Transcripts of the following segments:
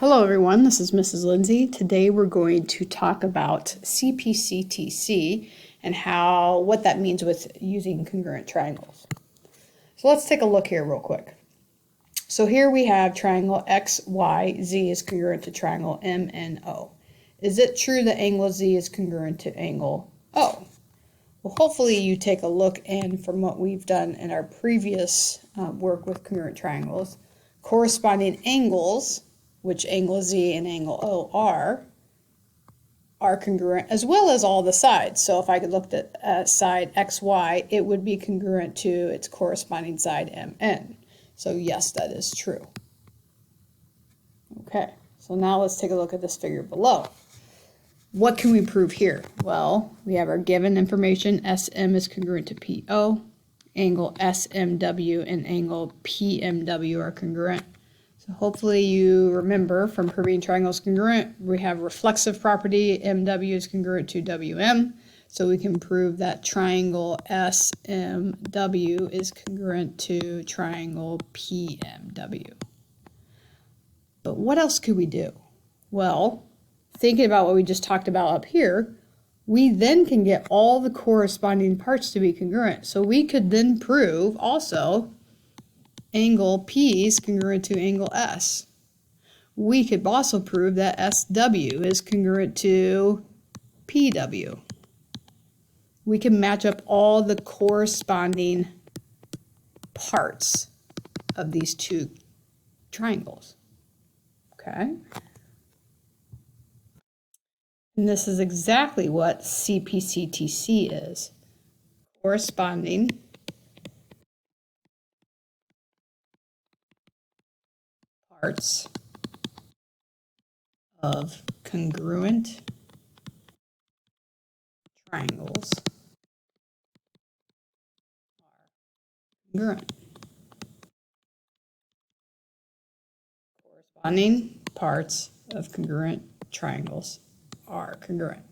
Hello everyone, this is Mrs. Lindsay. Today we're going to talk about CPCTC and what that means with using congruent triangles. So let's take a look here real quick. So here we have triangle XYZ is congruent to triangle MNO. Is it true that angle Z is congruent to angle O? Well, hopefully you take a look, and from what we've done in our previous work with congruent triangles, corresponding angles, which angle Z and angle O are congruent, as well as all the sides. So if I could look at side XY, it would be congruent to its corresponding side MN. So yes, that is true. Okay, so now let's take a look at this figure below. What can we prove here? Well, we have our given information. SM is congruent to PO. Angle SMW and angle PMW are congruent. So hopefully you remember from proving triangles congruent, we have reflexive property. MW is congruent to WM. So we can prove that triangle SMW is congruent to triangle PMW. But what else could we do? Well, thinking about what we just talked about up here, we then can get all the corresponding parts to be congruent. So we could then prove also angle P is congruent to angle S. We could also prove that SW is congruent to PW. We can match up all the corresponding parts of these two triangles. Okay? And this is exactly what CPCTC is. Corresponding parts of congruent triangles are congruent. Corresponding parts of congruent triangles are congruent.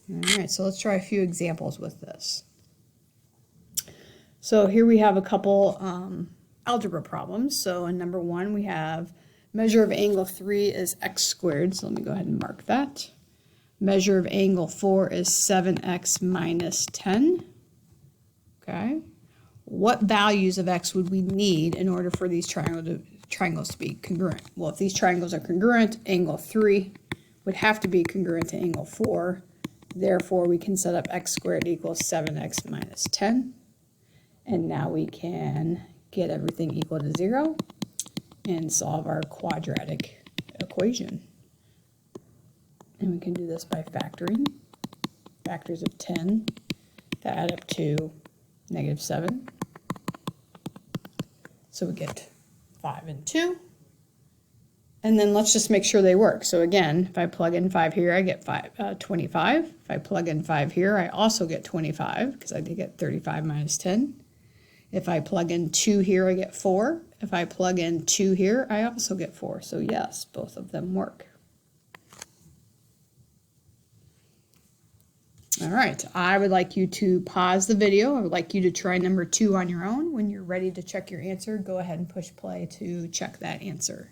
All right, so let's try a few examples with this. So here we have a couple algebra problems. So in number 1, we have measure of angle 3 is x squared. So let me go ahead and mark that. Measure of angle 4 is 7x minus 10. Okay. What values of x would we need in order for these triangles to be congruent? Well, if these triangles are congruent, angle 3 would have to be congruent to angle 4. Therefore, we can set up x squared equals 7x minus 10. And now we can get everything equal to 0 and solve our quadratic equation. And we can do this by factoring. Factors of 10 that add up to -7. So we get 5 and 2. And then let's just make sure they work. So again, if I plug in 5 here, I get 25. If I plug in 5 here, I also get 25 because I did get 35 minus 10. If I plug in 2 here, I get 4. If I plug in 2 here, I also get 4. So yes, both of them work. All right, I would like you to pause the video. I would like you to try number 2 on your own. When you're ready to check your answer, go ahead and push play to check that answer.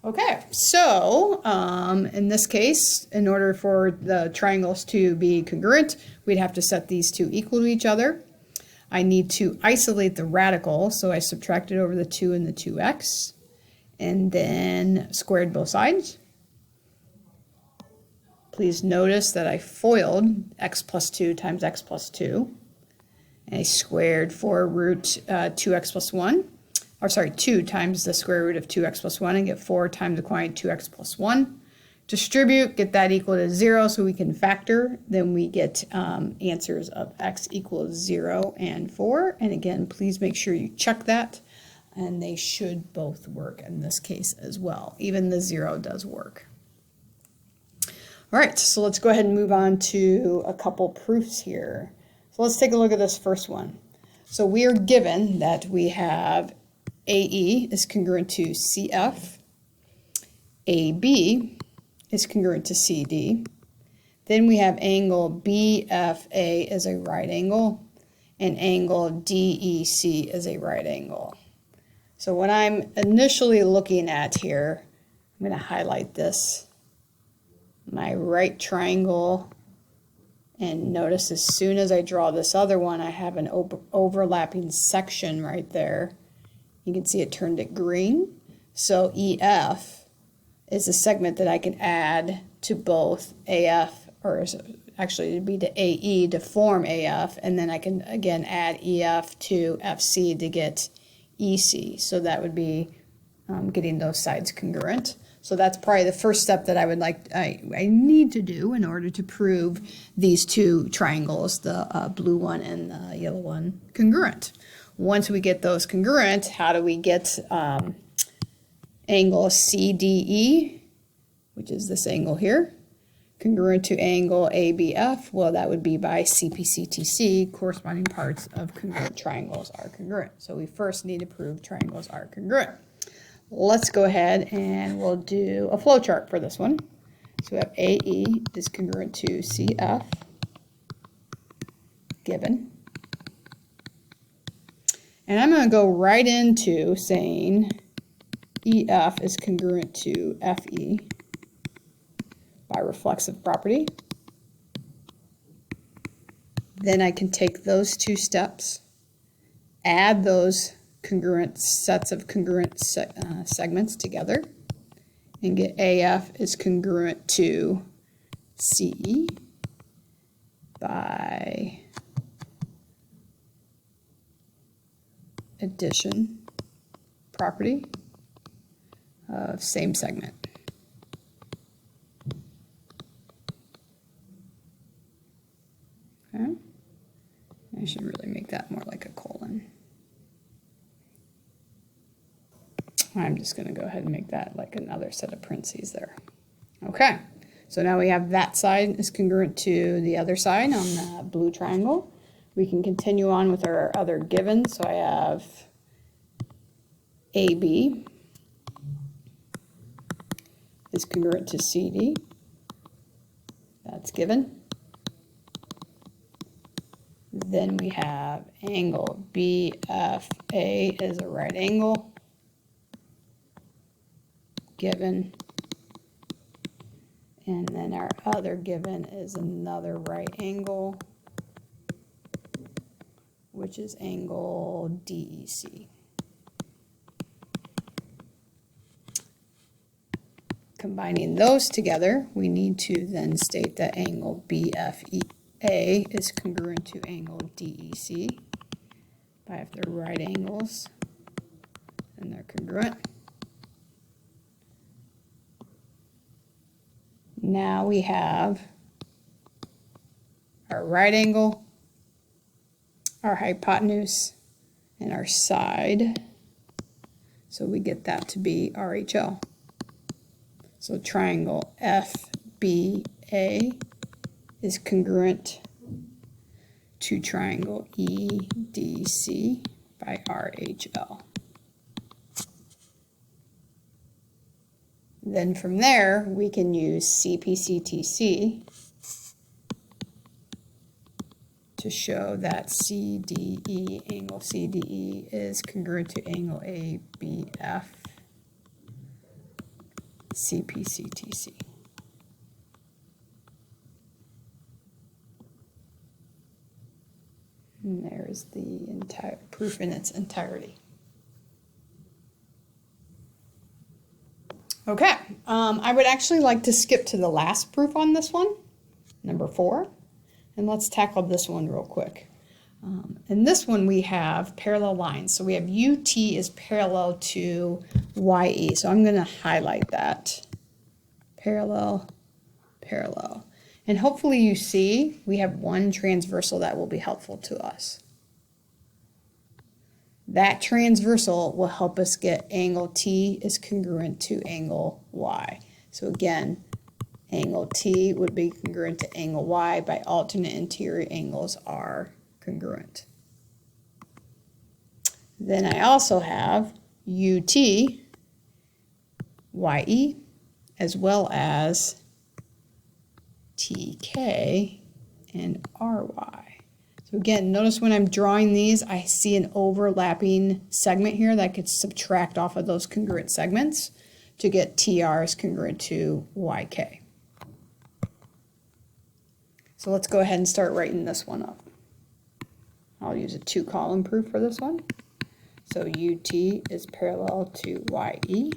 Okay, so in this case, in order for the triangles to be congruent, we'd have to set these two equal to each other. I need to isolate the radical, so I subtracted over the 2 and the 2x, and then squared both sides. Please notice that I FOILed x plus 2 times x plus 2, and I squared for root 2x plus 1. Or sorry, 2 times the square root of 2x plus 1 and get 4 times the quantity 2x plus 1. Distribute, get that equal to 0 so we can factor. Then we get answers of x equals 0 and 4. And again, please make sure you check that. And they should both work in this case as well. Even the 0 does work. All right, so let's go ahead and move on to a couple proofs here. So let's take a look at this first one. So we are given that we have AE is congruent to CF, AB is congruent to CD. Then we have angle BFA is a right angle, and angle DEC is a right angle. So what I'm initially looking at here, I'm going to highlight this, my right triangle, and notice as soon as I draw this other one, I have an overlapping section right there. You can see it turned it green. So EF is a segment that I can add to both AF, or actually it'd be to AE to form AF, and then I can again add EF to FC to get EC. So that would be getting those sides congruent. So that's probably the first step that I need to do in order to prove these two triangles, the blue one and the yellow one, congruent. Once we get those congruent, how do we get angle CDE, which is this angle here, congruent to angle ABF? Well, that would be by CPCTC, corresponding parts of congruent triangles are congruent. So we first need to prove triangles are congruent. Let's go ahead and we'll do a flow chart for this one. So we have AE is congruent to CF, given. And I'm going to go right into saying EF is congruent to FE by reflexive property. Then I can take those two steps, add those congruent sets of congruent segments together, and get AF is congruent to CE by addition property of same segment. Okay. I should really make that more like a colon. I'm just going to go ahead and make that like another set of parentheses there. Okay, so now we have that side is congruent to the other side on the blue triangle. We can continue on with our other givens. So I have AB is congruent to CD. That's given. Then we have angle BFA is a right angle, given. And then our other given is another right angle, which is angle DEC. Combining those together, we need to then state that angle BFA is congruent to angle DEC. If they're right angles, then they're congruent. Now we have our right angle, our hypotenuse, and our side. So we get that to be RHO. So triangle FBA is congruent to triangle EDC by RHL. Then from there, we can use CPCTC to show that CDE, angle CDE, is congruent to angle ABF, CPCTC. And there's the entire proof in its entirety. Okay, I would actually like to skip to the last proof on this one, number 4, and let's tackle this one real quick. In this one we have parallel lines. So we have UT is parallel to YE. So I'm going to highlight that. Parallel, parallel. And hopefully you see we have one transversal that will be helpful to us. That transversal will help us get angle T is congruent to angle Y. So again, angle T would be congruent to angle Y by alternate interior angles are congruent. Then I also have UT, YE, as well as TK and RY. So again, notice when I'm drawing these, I see an overlapping segment here that I could subtract off of those congruent segments to get TR is congruent to YK. So let's go ahead and start writing this one up. I'll use a 2-column proof for this one. So UT is parallel to YE,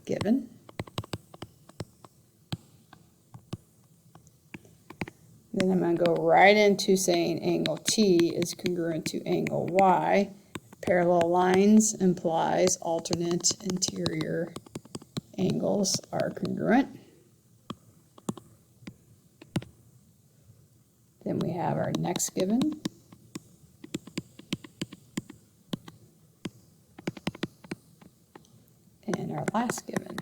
given. Then I'm going to go right into saying angle T is congruent to angle Y. Parallel lines implies alternate interior angles are congruent. Then we have our next given. And our last given.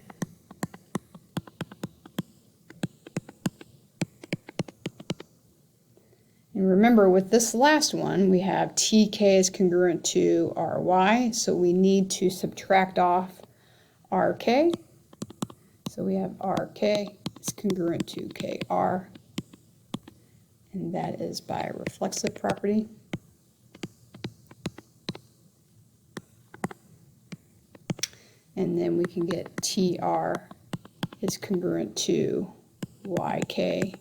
And remember, with this last one, we have TK is congruent to RY, so we need to subtract off RK. So we have RK is congruent to KR, and that is by reflexive property. And then we can get TR is congruent to YK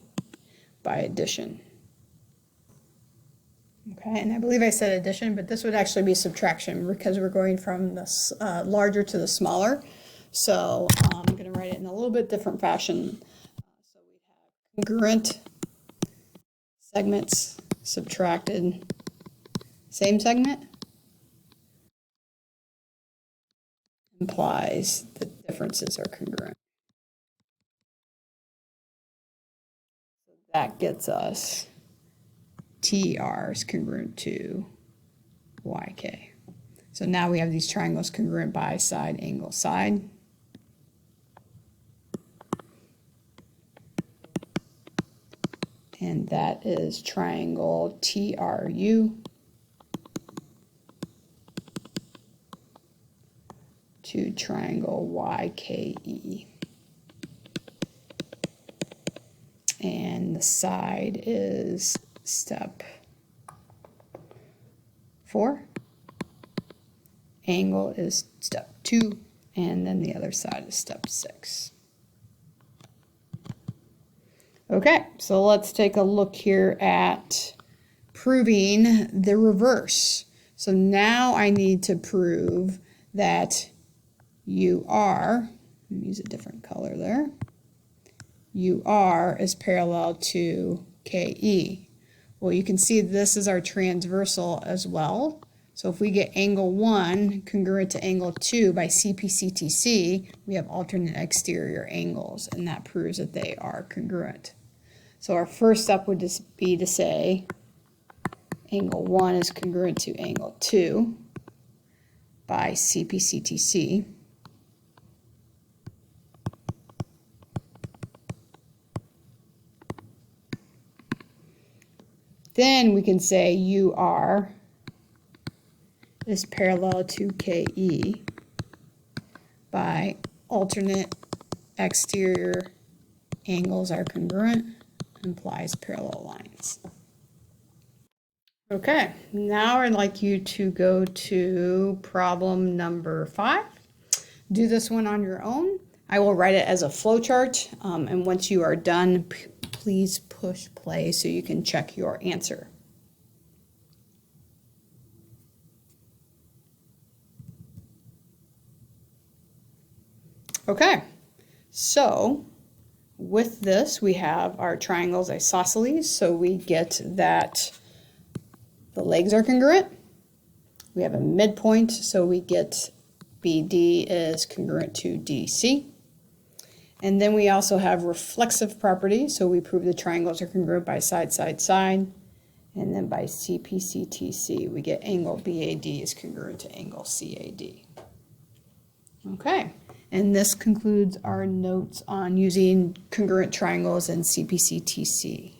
by addition. Okay, and I believe I said addition, but this would actually be subtraction because we're going from the larger to the smaller. So I'm going to write it in a little bit different fashion. So we have congruent segments subtracted, same segment, implies the differences are congruent. So that gets us TR is congruent to YK. So now we have these triangles congruent by side, angle, side. And that is triangle TRU to triangle YKE. And the side is step 4. Angle is step 2. And then the other side is step 6. Okay, so let's take a look here at proving the reverse. So now I need to prove that UR, let me use a different color there, UR is parallel to KE. Well, you can see this is our transversal as well. So if we get angle 1 congruent to angle 2 by CPCTC, we have alternate exterior angles, and that proves that they are congruent. So our first step would just be to say angle 1 is congruent to angle 2 by CPCTC. Then we can say UR is parallel to KE by alternate exterior angles are congruent, implies parallel lines. Okay, now I'd like you to go to problem number 5. Do this one on your own. I will write it as a flowchart, and once you are done, please push play so you can check your answer. Okay, so with this we have our triangles isosceles, so we get that the legs are congruent. We have a midpoint, so we get BD is congruent to DC. And then we also have reflexive property, so we prove the triangles are congruent by side, side, side. And then by CPCTC, we get angle BAD is congruent to angle CAD. Okay, and this concludes our notes on using congruent triangles and CPCTC.